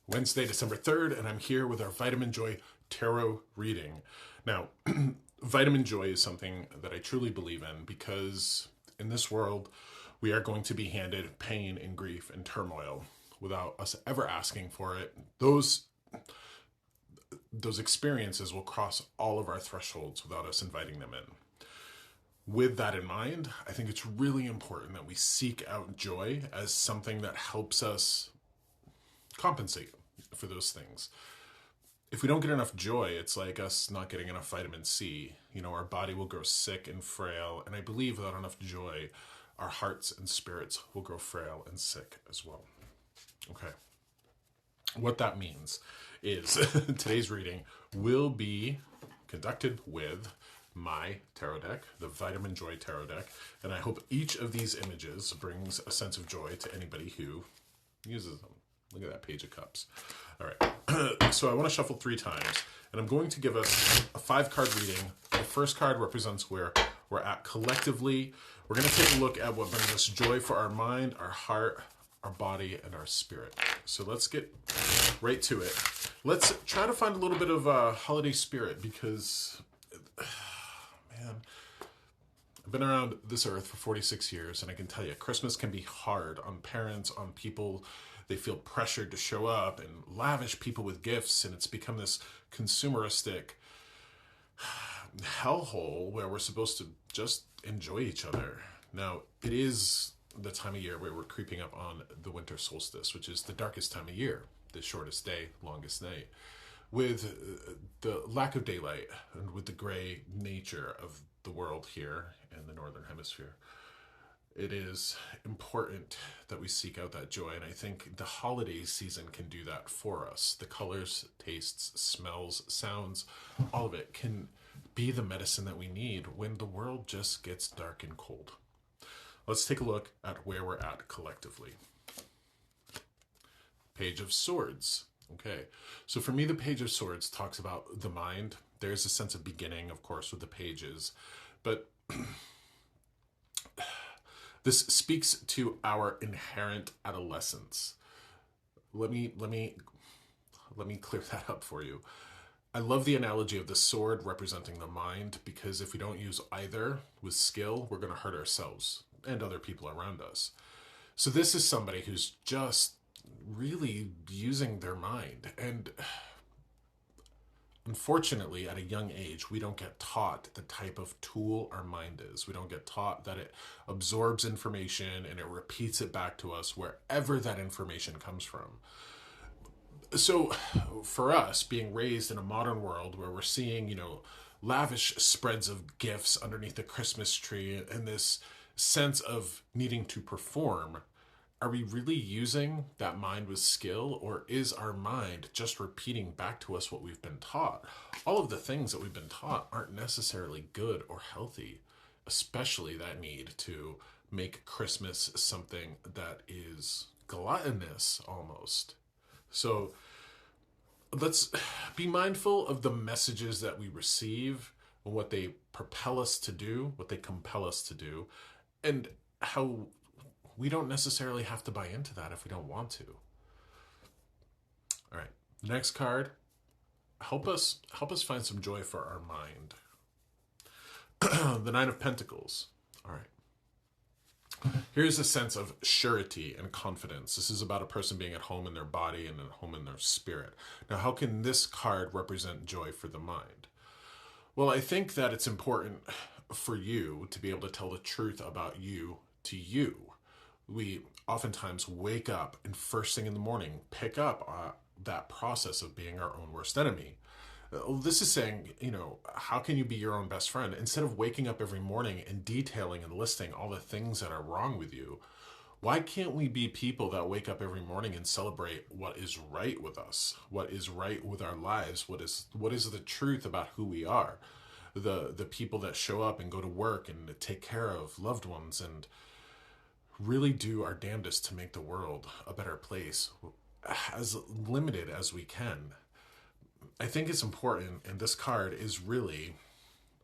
Wednesday, December 3rd, and I'm here with our Vitamin Joy Tarot reading. Now, Vitamin Joy is something that I truly believe in because in this world, we are going to be handed pain and grief and turmoil without us ever asking for it. Those experiences will cross all of our thresholds without us inviting them in. With that in mind, I think it's really important that we seek out joy as something that helps us compensate for those things. If we don't get enough joy, it's like us not getting enough vitamin C. You know, our body will grow sick and frail, and I believe without enough joy, our hearts and spirits will grow frail and sick as well. Okay. What that means is today's reading will be conducted with my tarot deck, the Vitamin Joy Tarot deck, and I hope each of these images brings a sense of joy to anybody who uses them. Look at that Page of Cups. All right, so I want to shuffle 3 times, and I'm going to give us a 5-card reading. The first card represents where we're at collectively. We're going to take a look at what brings us joy for our mind, our heart, our body, and our spirit. So let's get right to it. Let's try to find a little bit of holiday spirit because, man, I've been around this earth for 46 years, and I can tell you, Christmas can be hard on parents, on people. They feel pressured to show up and lavish people with gifts, and it's become this consumeristic hellhole where we're supposed to just enjoy each other. Now, it is the time of year where we're creeping up on the winter solstice, which is the darkest time of year, the shortest day, longest night. With the lack of daylight and with the gray nature of the world here in the Northern Hemisphere, it is important that we seek out that joy. And I think the holiday season can do that for us. The colors, tastes, smells, sounds, all of it can be the medicine that we need when the world just gets dark and cold. Let's take a look at where we're at collectively. Page of Swords. Okay, so for me, the Page of Swords talks about the mind. There's a sense of beginning, of course, with the pages, but this speaks to our inherent adolescence. Let me clear that up for you. I love the analogy of the sword representing the mind because if we don't use either with skill, we're going to hurt ourselves and other people around us. So this is somebody who's just really using their mind. And unfortunately, at a young age, we don't get taught the type of tool our mind is. We don't get taught that it absorbs information and it repeats it back to us wherever that information comes from. So for us, being raised in a modern world where we're seeing, lavish spreads of gifts underneath the Christmas tree and this sense of needing to perform, are we really using that mind with skill, or is our mind just repeating back to us what we've been taught? All of the things that we've been taught aren't necessarily good or healthy, especially that need to make Christmas something that is gluttonous almost. So let's be mindful of the messages that we receive and what they propel us to do, what they compel us to do, and how we don't necessarily have to buy into that if we don't want to. All right, next card. Help us find some joy for our mind. The Nine of Pentacles. All right. Here's a sense of surety and confidence. This is about a person being at home in their body and at home in their spirit. Now, how can this card represent joy for the mind? Well, I think that it's important for you to be able to tell the truth about you to you. We oftentimes wake up and first thing in the morning pick up that process of being our own worst enemy. This is saying, how can you be your own best friend? Instead of waking up every morning and detailing and listing all the things that are wrong with you, why can't we be people that wake up every morning and celebrate what is right with us, what is right with our lives, what is the truth about who we are, the people that show up and go to work and take care of loved ones and really do our damnedest to make the world a better place, as limited as we can. I think it's important, and this card is really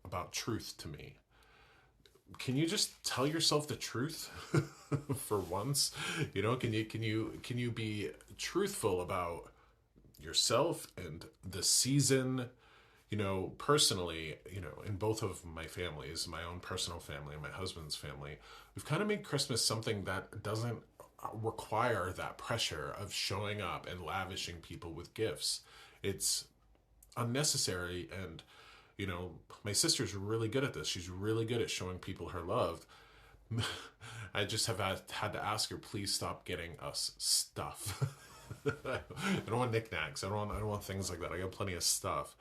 about truth to me. Can you just tell yourself the truth for once? Can you be truthful about yourself and the season. Personally, in both of my families, my own personal family and my husband's family, we've kind of made Christmas something that doesn't require that pressure of showing up and lavishing people with gifts. It's unnecessary. And, my sister's really good at this. She's really good at showing people her love. I just have had to ask her, please stop getting us stuff. I don't want knickknacks. I don't want things like that. I got plenty of stuff.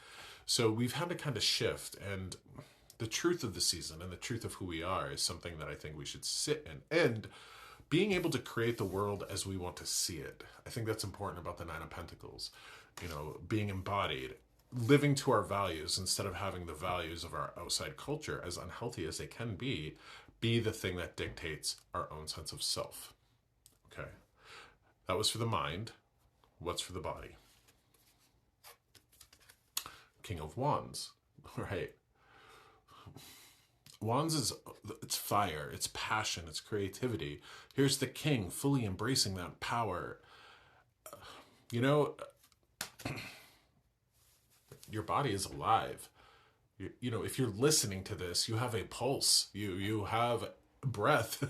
So we've had to kind of shift, and the truth of the season and the truth of who we are is something that I think we should sit in. And being able to create the world as we want to see it. I think that's important about the Nine of Pentacles. Being embodied, living to our values instead of having the values of our outside culture, as unhealthy as they can be the thing that dictates our own sense of self. Okay. That was for the mind. What's for the body? King of Wands, right? Wands it's fire, it's passion, it's creativity. Here's the king fully embracing that power. Your body is alive. If you're listening to this, you have a pulse, you have breath,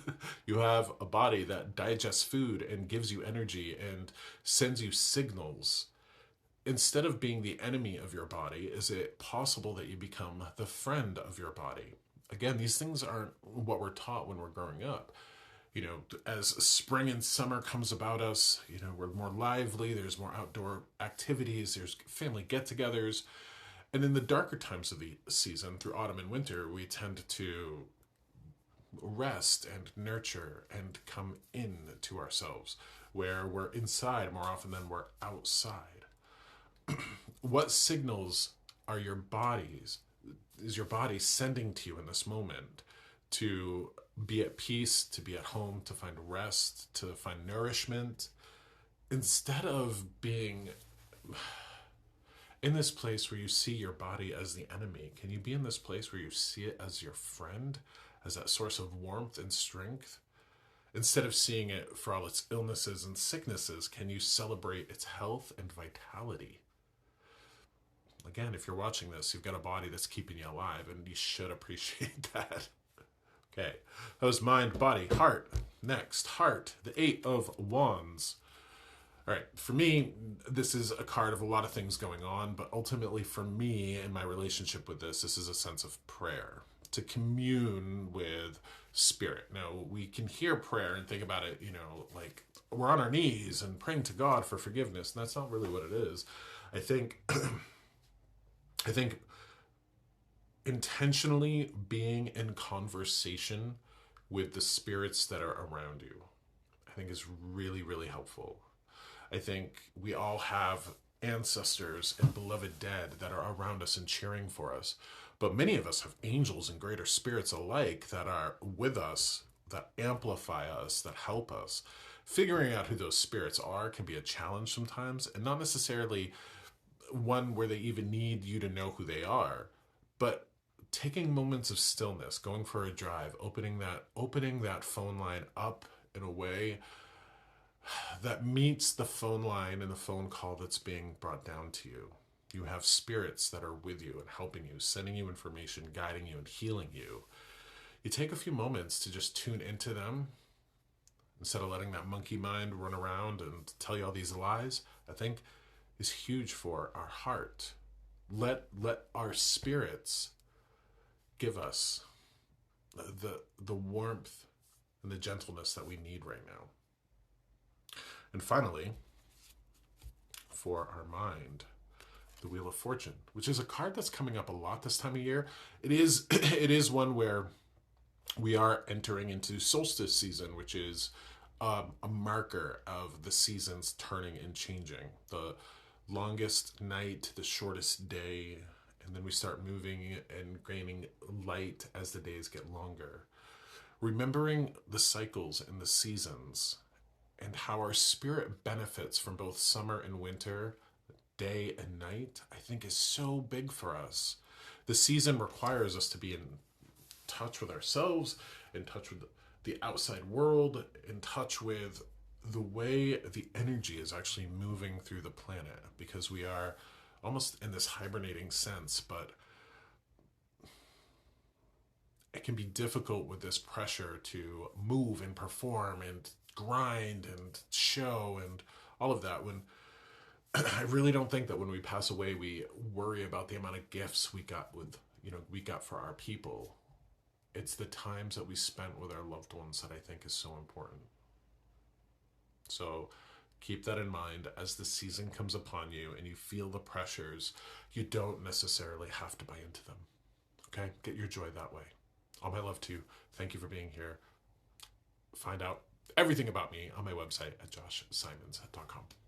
you have a body that digests food and gives you energy and sends you signals. Instead of being the enemy of your body, is it possible that you become the friend of your body? Again, these things aren't what we're taught when we're growing up. As spring and summer comes about us, we're more lively, there's more outdoor activities, there's family get-togethers. And in the darker times of the season, through autumn and winter, we tend to rest and nurture and come in to ourselves, where we're inside more often than we're outside. What signals is your body sending to you in this moment to be at peace, to be at home, to find rest, to find nourishment, instead of being in this place where you see your body as the enemy? Can you be in this place where you see it as your friend, as that source of warmth and strength? Instead of seeing it for all its illnesses and sicknesses, can you celebrate its health and vitality? Again, if you're watching this, you've got a body that's keeping you alive, and you should appreciate that. Okay, that was mind, body, heart. Next, heart, the Eight of Wands. All right, for me, this is a card of a lot of things going on, but ultimately for me in my relationship with this is a sense of prayer, to commune with spirit. Now, we can hear prayer and think about it, like we're on our knees and praying to God for forgiveness, and that's not really what it is. I think intentionally being in conversation with the spirits that are around you, I think is really, really helpful. I think we all have ancestors and beloved dead that are around us and cheering for us. But many of us have angels and greater spirits alike that are with us, that amplify us, that help us. Figuring out who those spirits are can be a challenge sometimes, and not necessarily one where they even need you to know who they are, but taking moments of stillness, going for a drive, opening that phone line up in a way that meets the phone line and the phone call that's being brought down to you. You have spirits that are with you and helping you, sending you information, guiding you, and healing you. You take a few moments to just tune into them instead of letting that monkey mind run around and tell you all these lies. I think is huge for our heart. Let our spirits give us the warmth and the gentleness that we need right now. And finally, for our mind, the Wheel of Fortune, which is a card that's coming up a lot this time of year. It is one where we are entering into solstice season, which is a marker of the seasons turning and changing. The longest night, the shortest day, and then we start moving and gaining light as the days get longer. Remembering the cycles and the seasons and how our spirit benefits from both summer and winter, day and night, I think is so big for us. The season requires us to be in touch with ourselves, in touch with the outside world, in touch with the way the energy is actually moving through the planet, because we are almost in this hibernating sense, but it can be difficult with this pressure to move and perform and grind and show and all of that. When I really don't think that when we pass away we worry about the amount of gifts we got with, we got for our people. It's the times that we spent with our loved ones that I think is so important. So keep that in mind as the season comes upon you and you feel the pressures. You don't necessarily have to buy into them. Okay? Get your joy that way. All my love to you. Thank you for being here. Find out everything about me on my website at joshsimons.com.